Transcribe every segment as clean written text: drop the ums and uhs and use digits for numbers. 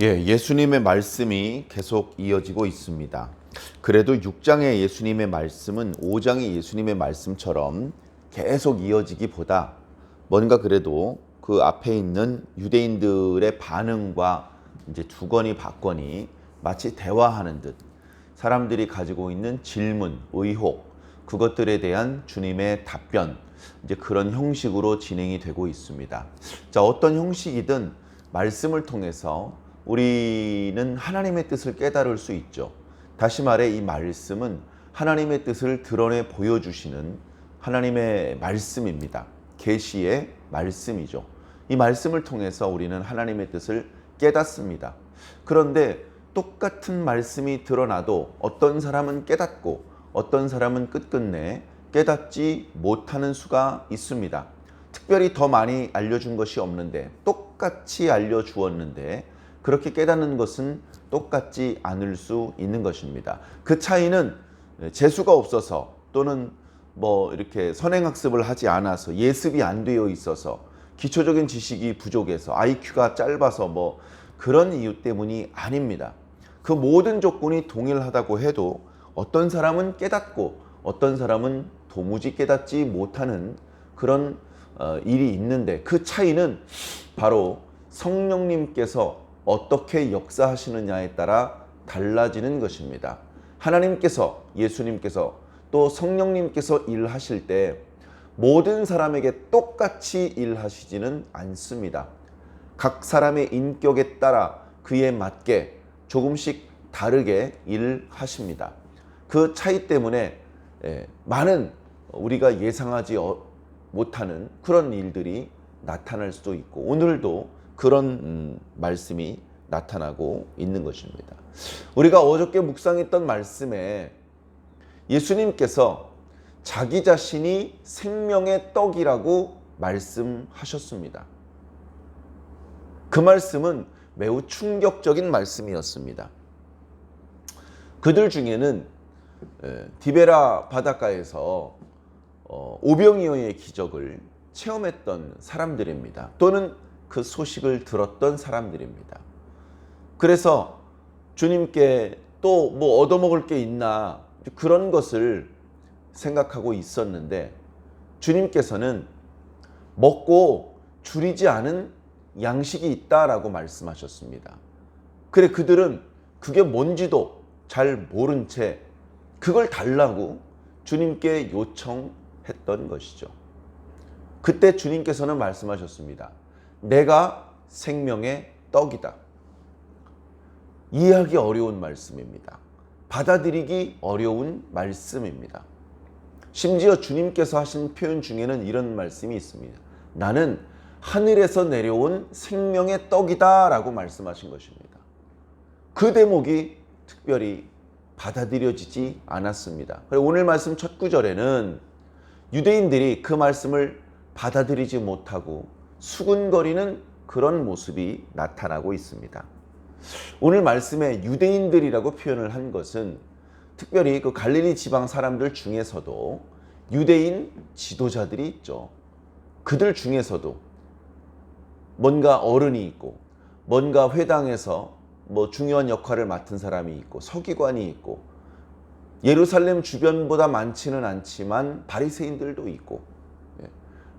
예수님의 말씀이 계속 이어지고 있습니다. 그래도 6장의 예수님의 말씀은 5장의 예수님의 말씀처럼 계속 이어지기보다 뭔가 그래도 그 앞에 있는 유대인들의 반응과 이제 주거니 받거니 마치 대화하는 듯 사람들이 가지고 있는 질문, 의혹, 그것들에 대한 주님의 답변, 이제 그런 형식으로 진행이 되고 있습니다. 자, 어떤 형식이든 말씀을 통해서 우리는 하나님의 뜻을 깨달을 수 있죠. 다시 말해 이 말씀은 하나님의 뜻을 드러내 보여주시는 하나님의 말씀입니다. 계시의 말씀이죠. 이 말씀을 통해서 우리는 하나님의 뜻을 깨닫습니다. 그런데 똑같은 말씀이 드러나도 어떤 사람은 깨닫고 어떤 사람은 끝끝내 깨닫지 못하는 수가 있습니다. 특별히 더 많이 알려준 것이 없는데 똑같이 알려주었는데 그렇게 깨닫는 것은 똑같지 않을 수 있는 것입니다. 그 차이는 재수가 없어서 또는 이렇게 선행학습을 하지 않아서 예습이 안 되어 있어서 기초적인 지식이 부족해서 IQ가 짧아서 그런 이유 때문이 아닙니다. 그 모든 조건이 동일하다고 해도 어떤 사람은 깨닫고 어떤 사람은 도무지 깨닫지 못하는 그런 일이 있는데 그 차이는 바로 성령님께서 어떻게 역사하시느냐에 따라 달라지는 것입니다. 하나님께서, 예수님께서 또 성령님께서 일하실 때 모든 사람에게 똑같이 일하시지는 않습니다. 각 사람의 인격에 따라 그에 맞게 조금씩 다르게 일하십니다. 그 차이 때문에 많은 우리가 예상하지 못하는 그런 일들이 나타날 수도 있고 오늘도 그런 말씀이 나타나고 있는 것입니다. 우리가 어저께 묵상했던 말씀에 예수님께서 자기 자신이 생명의 떡이라고 말씀하셨습니다. 그 말씀은 매우 충격적인 말씀이었습니다. 그들 중에는 디베라 바닷가에서 오병이어의 기적을 체험했던 사람들입니다. 또는 그 소식을 들었던 사람들입니다. 그래서 주님께 또 얻어먹을 게 있나 그런 것을 생각하고 있었는데 주님께서는 먹고 줄이지 않은 양식이 있다라고 말씀하셨습니다. 그래 그들은 그게 뭔지도 잘 모른 채 그걸 달라고 주님께 요청했던 것이죠. 그때 주님께서는 말씀하셨습니다. 내가 생명의 떡이다. 이해하기 어려운 말씀입니다. 받아들이기 어려운 말씀입니다. 심지어 주님께서 하신 표현 중에는 이런 말씀이 있습니다. 나는 하늘에서 내려온 생명의 떡이다 라고 말씀하신 것입니다. 그 대목이 특별히 받아들여지지 않았습니다. 오늘 말씀 첫 구절에는 유대인들이 그 말씀을 받아들이지 못하고 수군거리는 그런 모습이 나타나고 있습니다. 오늘 말씀에 유대인들이라고 표현을 한 것은 특별히 그 갈릴리 지방 사람들 중에서도 유대인 지도자들이 있죠. 그들 중에서도 뭔가 어른이 있고 뭔가 회당에서 중요한 역할을 맡은 사람이 있고 서기관이 있고 예루살렘 주변보다 많지는 않지만 바리새인들도 있고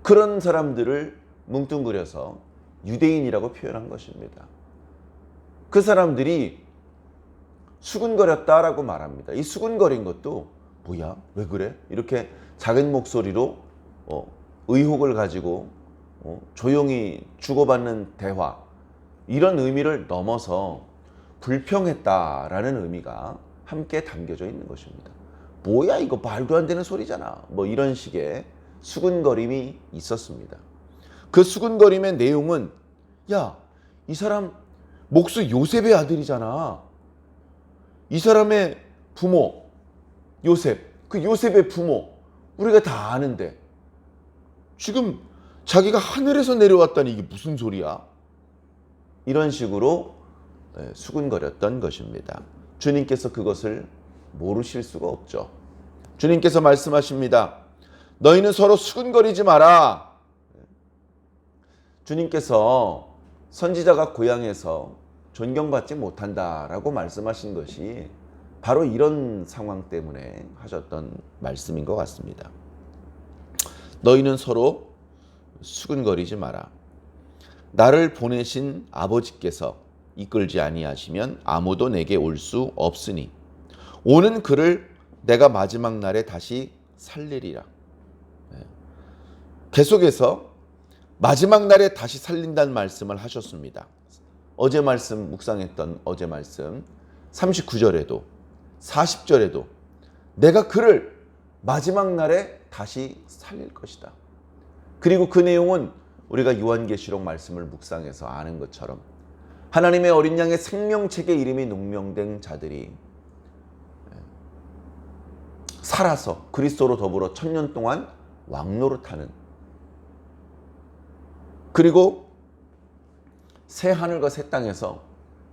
그런 사람들을 뭉뚱그려서 유대인이라고 표현한 것입니다. 그 사람들이 수군거렸다라고 말합니다. 이 수군거린 것도 뭐야? 왜 그래? 이렇게 작은 목소리로 의혹을 가지고 조용히 주고받는 대화 이런 의미를 넘어서 불평했다라는 의미가 함께 담겨져 있는 것입니다. 뭐야 이거 말도 안 되는 소리잖아. 이런 식의 수군거림이 있었습니다. 그 수군거림의 내용은 야, 이 사람 목수 요셉의 아들이잖아. 이 사람의 부모 요셉, 그 요셉의 부모 우리가 다 아는데 지금 자기가 하늘에서 내려왔다니 이게 무슨 소리야? 이런 식으로 수군거렸던 것입니다. 주님께서 그것을 모르실 수가 없죠. 주님께서 말씀하십니다. 너희는 서로 수군거리지 마라. 주님께서 선지자가 고향에서 존경받지 못한다라고 말씀하신 것이 바로 이런 상황 때문에 하셨던 말씀인 것 같습니다. 너희는 서로 수근거리지 마라. 나를 보내신 아버지께서 이끌지 아니하시면 아무도 내게 올 수 없으니 오는 그를 내가 마지막 날에 다시 살리리라. 계속해서 마지막 날에 다시 살린다는 말씀을 하셨습니다. 어제 말씀 묵상했던 어제 말씀 39절에도 40절에도 내가 그를 마지막 날에 다시 살릴 것이다. 그리고 그 내용은 우리가 요한계시록 말씀을 묵상해서 아는 것처럼 하나님의 어린 양의 생명책에 이름이 농명된 자들이 살아서 그리스도로 더불어 1000년 동안 왕노릇하는, 그리고 새 하늘과 새 땅에서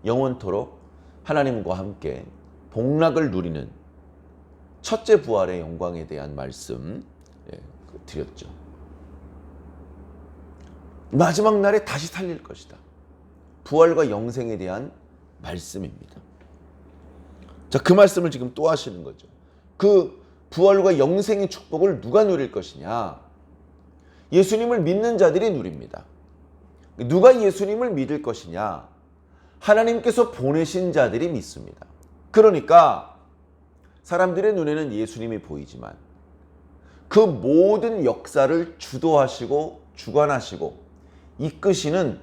영원토록 하나님과 함께 복락을 누리는 첫째 부활의 영광에 대한 말씀 드렸죠. 마지막 날에 다시 살릴 것이다. 부활과 영생에 대한 말씀입니다. 자, 그 말씀을 지금 또 하시는 거죠. 그 부활과 영생의 축복을 누가 누릴 것이냐? 예수님을 믿는 자들이 누립니다. 누가 예수님을 믿을 것이냐? 하나님께서 보내신 자들이 믿습니다. 그러니까 사람들의 눈에는 예수님이 보이지만 그 모든 역사를 주도하시고 주관하시고 이끄시는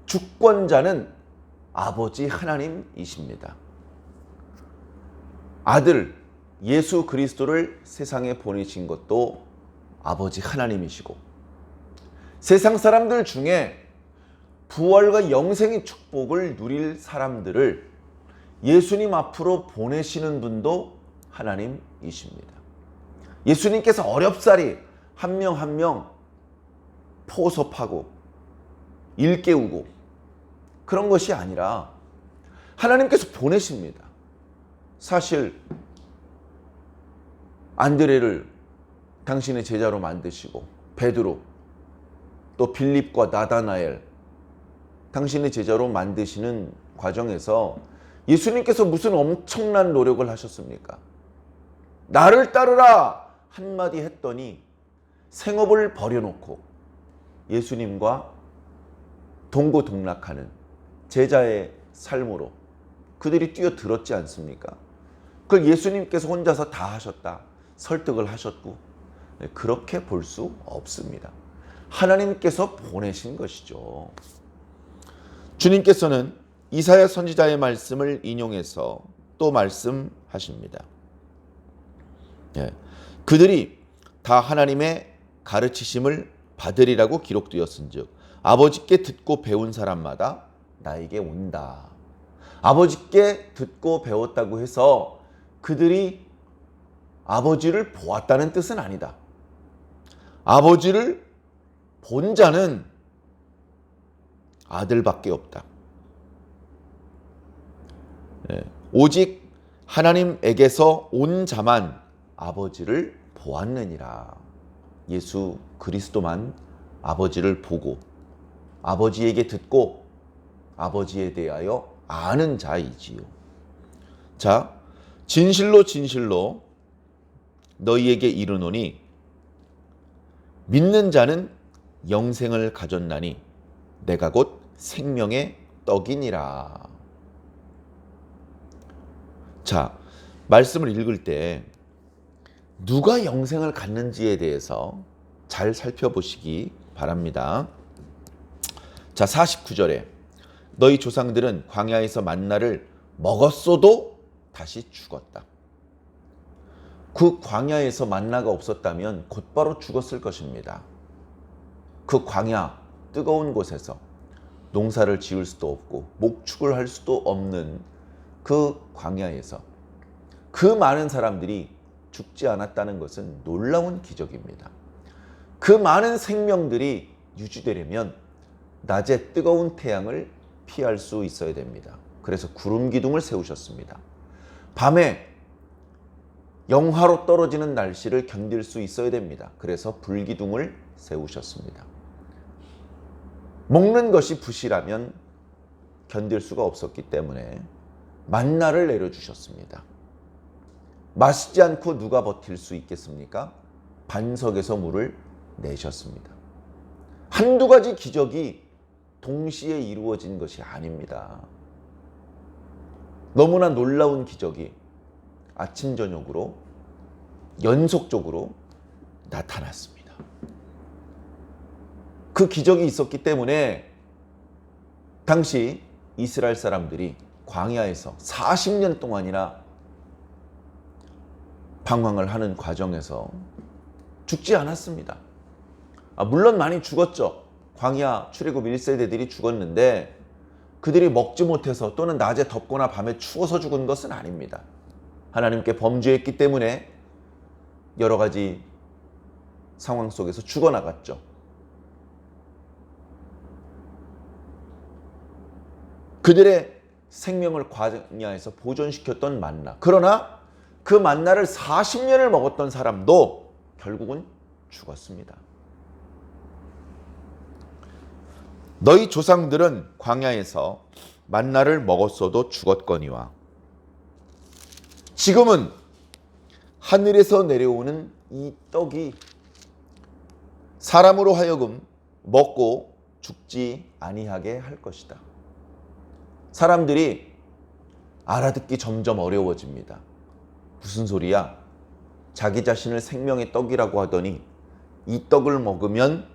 주권자는 아버지 하나님이십니다. 아들 예수 그리스도를 세상에 보내신 것도 아버지 하나님이시고, 세상 사람들 중에 부활과 영생의 축복을 누릴 사람들을 예수님 앞으로 보내시는 분도 하나님이십니다. 예수님께서 어렵사리 한 명 한 명 포섭하고 일깨우고 그런 것이 아니라 하나님께서 보내십니다. 사실 안드레를 당신의 제자로 만드시고 베드로 또 빌립과 나다나엘 당신의 제자로 만드시는 과정에서 예수님께서 무슨 엄청난 노력을 하셨습니까? 나를 따르라 한마디 했더니 생업을 버려놓고 예수님과 동고동락하는 제자의 삶으로 그들이 뛰어들었지 않습니까? 그걸 예수님께서 혼자서 다 하셨다, 설득을 하셨고, 그렇게 볼 수 없습니다. 하나님께서 보내신 것이죠. 주님께서는 이사야 선지자의 말씀을 인용해서 또 말씀하십니다. 그들이 다 하나님의 가르치심을 받으리라고 기록되었은즉 아버지께 듣고 배운 사람마다 나에게 온다. 아버지께 듣고 배웠다고 해서 그들이 아버지를 보았다는 뜻은 아니다. 아버지를 본 자는 아들밖에 없다. 오직 하나님에게서 온 자만 아버지를 보았느니라. 예수 그리스도만 아버지를 보고 아버지에게 듣고 아버지에 대하여 아는 자이지요. 자, 진실로 진실로 너희에게 이르노니 믿는 자는 영생을 가졌나니 내가 곧 생명의 떡이니라. 자, 말씀을 읽을 때 누가 영생을 갖는지에 대해서 잘 살펴보시기 바랍니다. 자, 49절에 너희 조상들은 광야에서 만나를 먹었어도 다시 죽었다. 그 광야에서 만나가 없었다면 곧바로 죽었을 것입니다. 그 광야, 뜨거운 곳에서 농사를 지을 수도 없고 목축을 할 수도 없는 그 광야에서 그 많은 사람들이 죽지 않았다는 것은 놀라운 기적입니다. 그 많은 생명들이 유지되려면 낮에 뜨거운 태양을 피할 수 있어야 됩니다. 그래서 구름 기둥을 세우셨습니다. 밤에 영하로 떨어지는 날씨를 견딜 수 있어야 됩니다. 그래서 불기둥을 세우셨습니다. 먹는 것이 부실하면 견딜 수가 없었기 때문에 만나를 내려주셨습니다. 마시지 않고 누가 버틸 수 있겠습니까? 반석에서 물을 내셨습니다. 한두 가지 기적이 동시에 이루어진 것이 아닙니다. 너무나 놀라운 기적이 아침 저녁으로 연속적으로 나타났습니다. 그 기적이 있었기 때문에 당시 이스라엘 사람들이 광야에서 40년 동안이나 방황을 하는 과정에서 죽지 않았습니다. 물론 많이 죽었죠. 광야 출애굽 1세대들이 죽었는데 그들이 먹지 못해서 또는 낮에 덥거나 밤에 추워서 죽은 것은 아닙니다. 하나님께 범죄했기 때문에 여러 가지 상황 속에서 죽어나갔죠. 그들의 생명을 광야에서 보존시켰던 만나. 그러나 그 만나를 40년을 먹었던 사람도 결국은 죽었습니다. 너희 조상들은 광야에서 만나를 먹었어도 죽었거니와 지금은 하늘에서 내려오는 이 떡이 사람으로 하여금 먹고 죽지 아니하게 할 것이다. 사람들이 알아듣기 점점 어려워집니다. 무슨 소리야? 자기 자신을 생명의 떡이라고 하더니 이 떡을 먹으면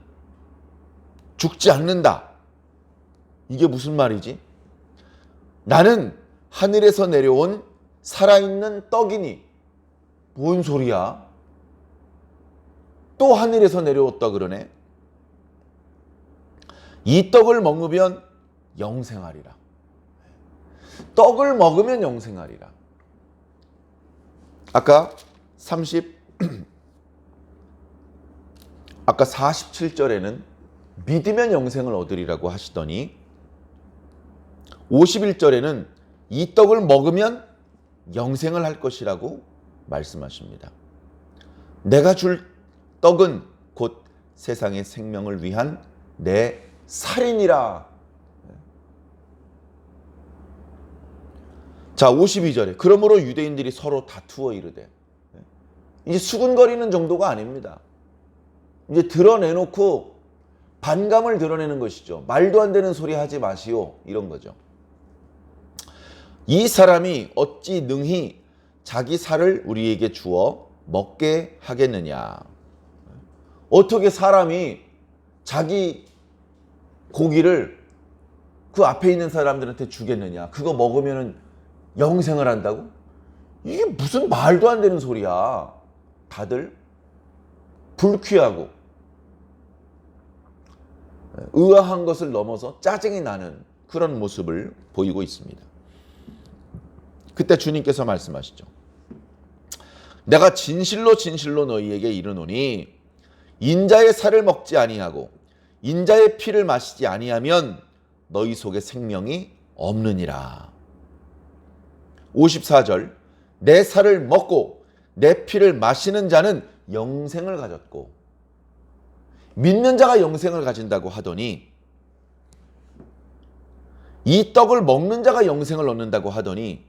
죽지 않는다. 이게 무슨 말이지? 나는 하늘에서 내려온 살아있는 떡이니. 뭔 소리야? 또 하늘에서 내려왔다 그러네. 이 떡을 먹으면 영생하리라. 떡을 먹으면 영생하리라. 아까 47절에는 믿으면 영생을 얻으리라고 하시더니 51절에는 이 떡을 먹으면 영생을 할 것이라고 말씀하십니다. 내가 줄 떡은 곧 세상의 생명을 위한 내 살이니라. 자, 52절에 그러므로 유대인들이 서로 다투어 이르되, 이제 수군거리는 정도가 아닙니다. 이제 드러내놓고 반감을 드러내는 것이죠. 말도 안 되는 소리 하지 마시오, 이런 거죠. 이 사람이 어찌 능히 자기 살을 우리에게 주어 먹게 하겠느냐. 어떻게 사람이 자기 고기를 그 앞에 있는 사람들한테 주겠느냐. 그거 먹으면 영생을 한다고? 이게 무슨 말도 안 되는 소리야. 다들 불쾌하고 의아한 것을 넘어서 짜증이 나는 그런 모습을 보이고 있습니다. 그때 주님께서 말씀하시죠. 내가 진실로 진실로 너희에게 이르노니 인자의 살을 먹지 아니하고 인자의 피를 마시지 아니하면 너희 속에 생명이 없느니라. 54절 내 살을 먹고 내 피를 마시는 자는 영생을 가졌고 믿는 자가 영생을 가진다고 하더니 이 떡을 먹는 자가 영생을 얻는다고 하더니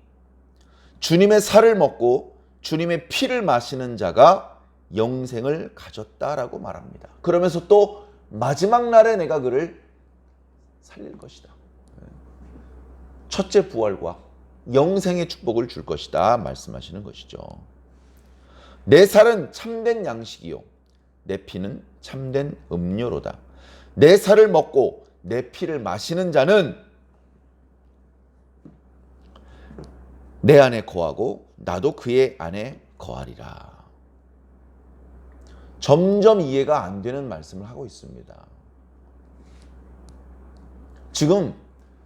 주님의 살을 먹고 주님의 피를 마시는 자가 영생을 가졌다라고 말합니다. 그러면서 또 마지막 날에 내가 그를 살릴 것이다. 첫째 부활과 영생의 축복을 줄 것이다 말씀하시는 것이죠. 내 살은 참된 양식이요 내 피는 참된 음료로다. 내 살을 먹고 내 피를 마시는 자는 내 안에 거하고 나도 그의 안에 거하리라. 점점 이해가 안 되는 말씀을 하고 있습니다. 지금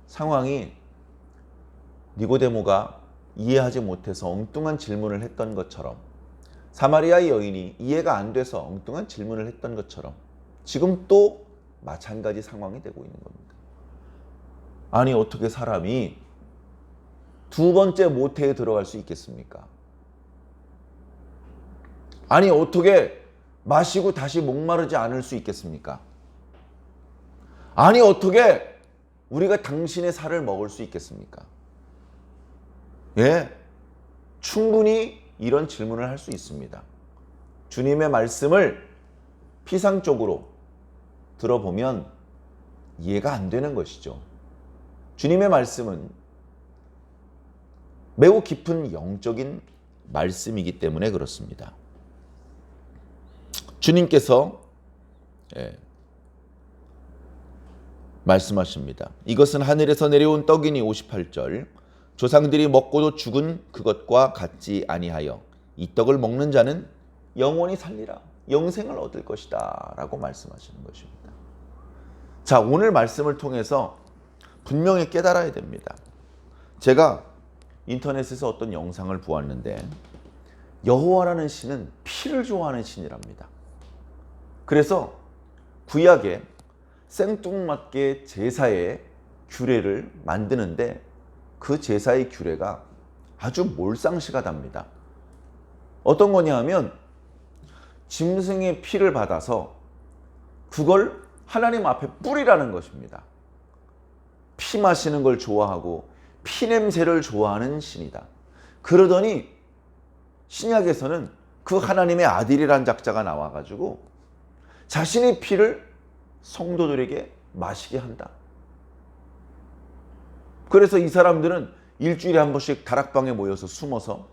상황이 니고데모가 이해하지 못해서 엉뚱한 질문을 했던 것처럼 사마리아의 여인이 이해가 안 돼서 엉뚱한 질문을 했던 것처럼 지금 또 마찬가지 상황이 되고 있는 겁니다. 아니 어떻게 사람이 두 번째 모태에 들어갈 수 있겠습니까? 아니 어떻게 마시고 다시 목마르지 않을 수 있겠습니까? 아니 어떻게 우리가 당신의 살을 먹을 수 있겠습니까? 예, 충분히 이런 질문을 할 수 있습니다. 주님의 말씀을 피상적으로 들어보면 이해가 안 되는 것이죠. 주님의 말씀은 매우 깊은 영적인 말씀이기 때문에 그렇습니다. 주님께서 말씀하십니다. 이것은 하늘에서 내려온 떡이니 58절 조상들이 먹고도 죽은 그것과 같지 아니하여 이 떡을 먹는 자는 영원히 살리라 영생을 얻을 것이다 라고 말씀하시는 것입니다. 자, 오늘 말씀을 통해서 분명히 깨달아야 됩니다. 제가 인터넷에서 어떤 영상을 보았는데 여호와라는 신은 피를 좋아하는 신이랍니다. 그래서 구약에 생뚱맞게 제사의 규례를 만드는데 그 제사의 규례가 아주 몰상식하답니다. 어떤 거냐 하면 짐승의 피를 받아서 그걸 하나님 앞에 뿌리라는 것입니다. 피 마시는 걸 좋아하고 피 냄새를 좋아하는 신이다. 그러더니 신약에서는 그 하나님의 아들이란 작자가 나와가지고 자신의 피를 성도들에게 마시게 한다. 그래서 이 사람들은 일주일에 한 번씩 다락방에 모여서 숨어서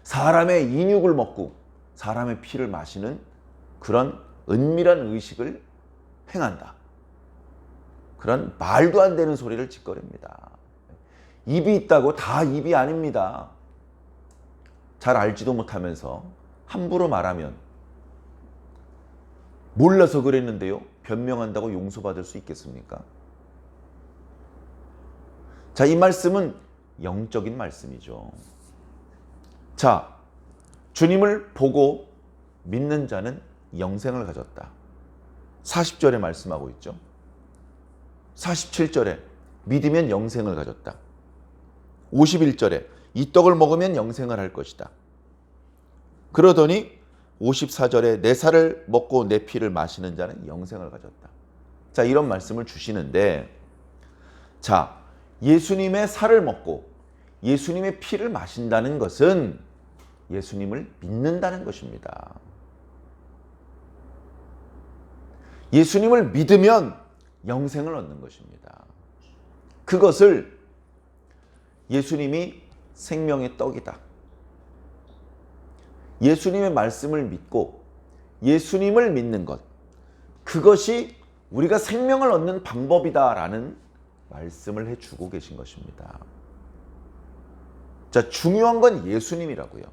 사람의 인육을 먹고 사람의 피를 마시는 그런 은밀한 의식을 행한다. 그런 말도 안 되는 소리를 짓거립니다. 입이 있다고 다 입이 아닙니다. 잘 알지도 못하면서 함부로 말하면 몰라서 그랬는데요. 변명한다고 용서받을 수 있겠습니까? 자, 이 말씀은 영적인 말씀이죠. 자, 주님을 보고 믿는 자는 영생을 가졌다. 40절에 말씀하고 있죠. 47절에 믿으면 영생을 가졌다. 51절에 이 떡을 먹으면 영생을 할 것이다. 그러더니 54절에 내 살을 먹고 내 피를 마시는 자는 영생을 가졌다. 자, 이런 말씀을 주시는데, 자, 예수님의 살을 먹고 예수님의 피를 마신다는 것은 예수님을 믿는다는 것입니다. 예수님을 믿으면 영생을 얻는 것입니다. 그것을 예수님이 생명의 떡이다. 예수님의 말씀을 믿고 예수님을 믿는 것, 그것이 우리가 생명을 얻는 방법이다라는 말씀을 해주고 계신 것입니다. 자, 중요한 건 예수님이라고요.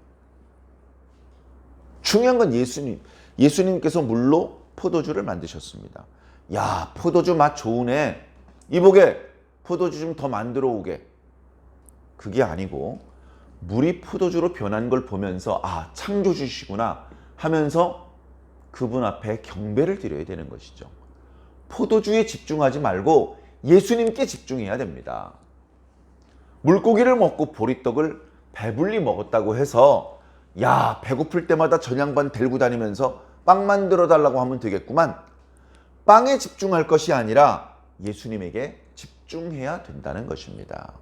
중요한 건 예수님. 예수님께서 물로 포도주를 만드셨습니다. 야, 포도주 맛 좋으네. 이보게 포도주 좀 더 만들어 오게. 그게 아니고 물이 포도주로 변한 걸 보면서 아, 창조주시구나 하면서 그분 앞에 경배를 드려야 되는 것이죠. 포도주에 집중하지 말고 예수님께 집중해야 됩니다. 물고기를 먹고 보리떡을 배불리 먹었다고 해서 야, 배고플 때마다 전양반 들고 다니면서 빵 만들어 달라고 하면 되겠구만. 빵에 집중할 것이 아니라 예수님에게 집중해야 된다는 것입니다.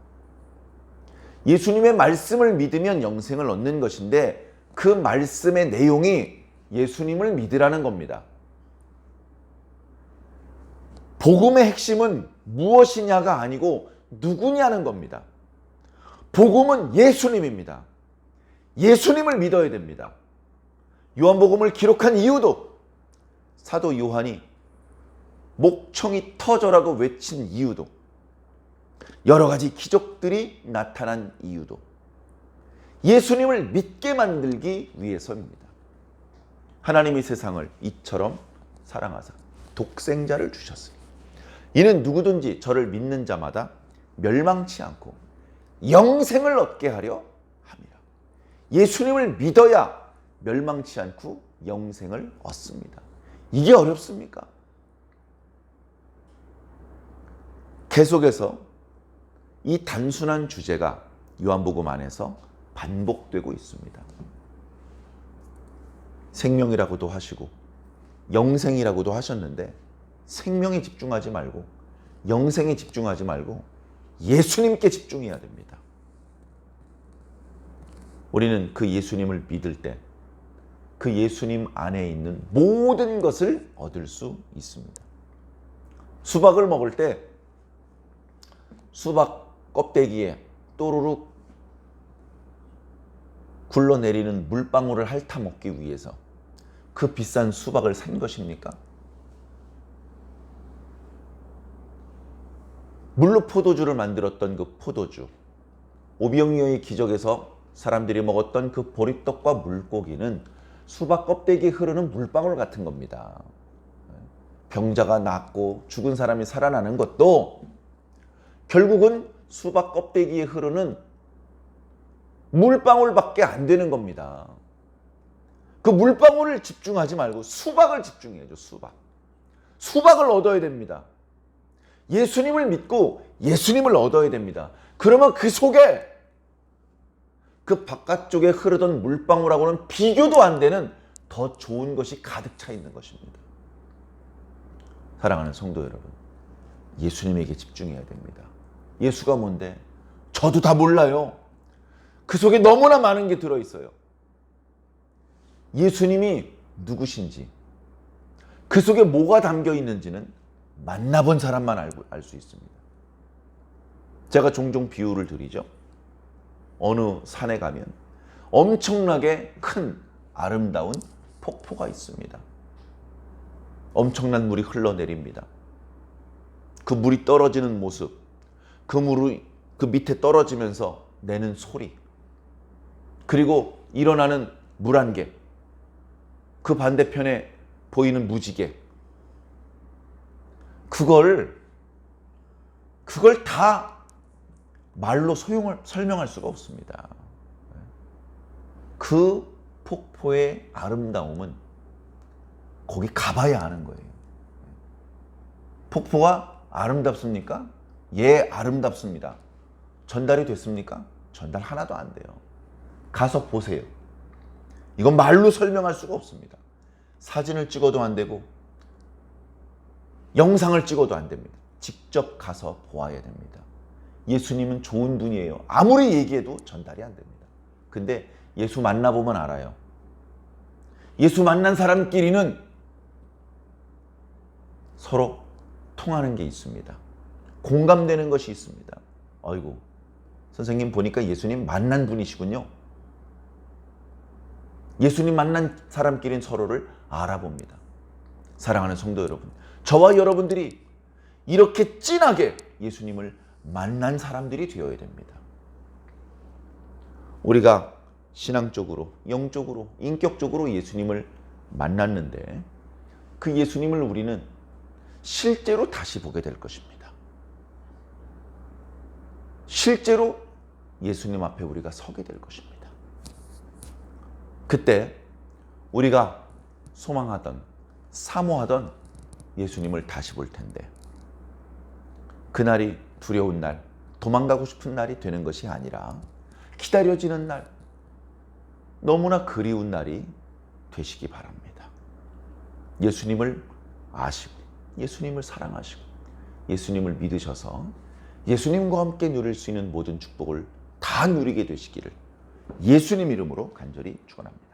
예수님의 말씀을 믿으면 영생을 얻는 것인데 그 말씀의 내용이 예수님을 믿으라는 겁니다. 복음의 핵심은 무엇이냐가 아니고 누구냐는 겁니다. 복음은 예수님입니다. 예수님을 믿어야 됩니다. 요한복음을 기록한 이유도, 사도 요한이 목청이 터져라고 외친 이유도, 여러 가지 기적들이 나타난 이유도 예수님을 믿게 만들기 위해서입니다. 하나님이 세상을 이처럼 사랑하사 독생자를 주셨으니 이는 누구든지 저를 믿는 자마다 멸망치 않고 영생을 얻게 하려 함이라. 예수님을 믿어야 멸망치 않고 영생을 얻습니다. 이게 어렵습니까? 계속해서 이 단순한 주제가 요한복음 안에서 반복되고 있습니다. 생명이라고도 하시고 영생이라고도 하셨는데 생명에 집중하지 말고 영생에 집중하지 말고 예수님께 집중해야 됩니다. 우리는 그 예수님을 믿을 때 그 예수님 안에 있는 모든 것을 얻을 수 있습니다. 수박을 먹을 때 수박 껍데기에 또르륵 굴러내리는 물방울을 핥아 먹기 위해서 그 비싼 수박을 산 것입니까? 물로 포도주를 만들었던 그 포도주, 오병이어의 기적에서 사람들이 먹었던 그 보리떡과 물고기는 수박 껍데기에 흐르는 물방울 같은 겁니다. 병자가 낫고 죽은 사람이 살아나는 것도 결국은 수박 껍데기에 흐르는 물방울밖에 안 되는 겁니다. 그 물방울을 집중하지 말고 수박을 집중해야죠. 수박을 얻어야 됩니다. 예수님을 믿고 예수님을 얻어야 됩니다. 그러면 그 속에 그 바깥쪽에 흐르던 물방울하고는 비교도 안 되는 더 좋은 것이 가득 차 있는 것입니다. 사랑하는 성도 여러분, 예수님에게 집중해야 됩니다. 예수가 뭔데? 저도 다 몰라요. 그 속에 너무나 많은 게 들어있어요. 예수님이 누구신지, 그 속에 뭐가 담겨 있는지는 만나본 사람만 알 수 있습니다. 제가 종종 비유를 드리죠. 어느 산에 가면 엄청나게 큰 아름다운 폭포가 있습니다. 엄청난 물이 흘러내립니다. 그 물이 떨어지는 모습, 그 물이 그 밑에 떨어지면서 내는 소리, 그리고 일어나는 물안개, 그 반대편에 보이는 무지개, 그걸 다 말로 설명할 수가 없습니다. 그 폭포의 아름다움은 거기 가봐야 아는 거예요. 폭포가 아름답습니까? 예, 아름답습니다. 전달이 됐습니까? 전달 하나도 안 돼요. 가서 보세요. 이건 말로 설명할 수가 없습니다. 사진을 찍어도 안 되고 영상을 찍어도 안 됩니다. 직접 가서 보아야 됩니다. 예수님은 좋은 분이에요. 아무리 얘기해도 전달이 안 됩니다. 근데 예수 만나보면 알아요. 예수 만난 사람끼리는 서로 통하는 게 있습니다. 공감되는 것이 있습니다. 아이고, 선생님 보니까 예수님 만난 분이시군요. 예수님 만난 사람끼리는 서로를 알아봅니다. 사랑하는 성도 여러분, 저와 여러분들이 이렇게 진하게 예수님을 만난 사람들이 되어야 됩니다. 우리가 신앙적으로, 영적으로, 인격적으로 예수님을 만났는데 그 예수님을 우리는 실제로 다시 보게 될 것입니다. 실제로 예수님 앞에 우리가 서게 될 것입니다. 그때 우리가 소망하던, 사모하던 예수님을 다시 볼 텐데 그날이 두려운 날, 도망가고 싶은 날이 되는 것이 아니라 기다려지는 날, 너무나 그리운 날이 되시기 바랍니다. 예수님을 아시고 예수님을 사랑하시고 예수님을 믿으셔서 예수님과 함께 누릴 수 있는 모든 축복을 다 누리게 되시기를 예수님 이름으로 간절히 축원합니다.